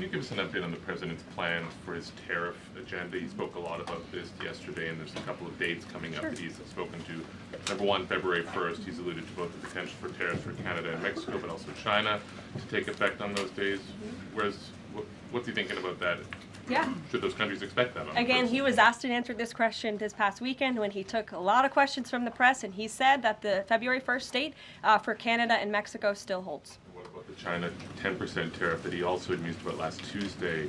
Can you give us an update on the president's plans for his tariff agenda? He spoke a lot about this yesterday, and there's a couple of dates coming up that he's spoken to. Number one, February 1st, he's alluded to both the potential for tariffs for Canada and Mexico, but also China to take effect on those days. What's he thinking about that? Yeah. Should those countries expect that? Again, he was asked and answered this question this past weekend when he took a lot of questions from the press, and he said that the February 1st date for Canada and Mexico still holds. What about the China 10% tariff that he also had mused about last Tuesday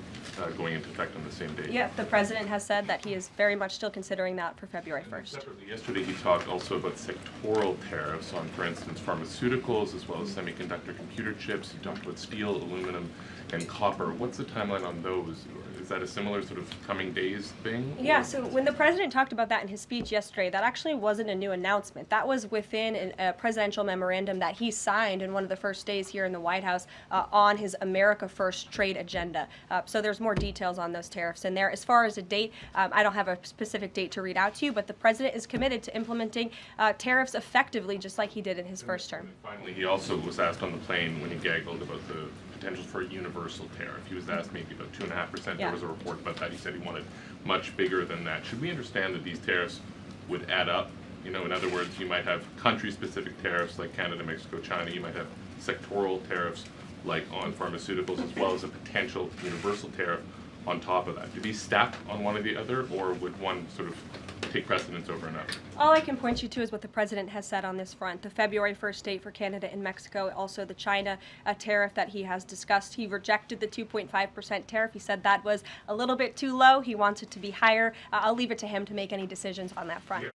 going into effect on the same day? Yeah, the president has said that he is very much still considering that for February 1st. Separately, yesterday he talked also about sectoral tariffs on, for instance, pharmaceuticals as well as semiconductor computer chips. He talked about steel, aluminum, and copper. What's the timeline on those? Is that a similar sort of coming days thing? Yeah, so when the president talked about that in his speech yesterday, that actually wasn't a new announcement. That was within a presidential memorandum that he signed in one of the first days here in the White House on his America First trade agenda. So there's more details on those tariffs in there. As far as a date, I don't have a specific date to read out to you, but the president is committed to implementing tariffs effectively, just like he did in his first term. And finally, he also was asked on the plane when he gaggled about the potential for a universal tariff. He was asked maybe about 2.5%. Yeah. There was a report about that. He said he wanted much bigger than that. Should we understand that these tariffs would add up? You know, in other words, you might have country-specific tariffs like Canada, Mexico, China. You might have sectoral tariffs like on pharmaceuticals, as well as a potential universal tariff on top of that. Do these stack on one or the other, or would one sort of take precedence over another? All I can point you to is what the president has said on this front. The February 1st date for Canada and Mexico, also the China tariff that he has discussed. He rejected the 2.5% tariff. He said that was a little bit too low. He wants it to be higher. I'll leave it to him to make any decisions on that front. Yeah.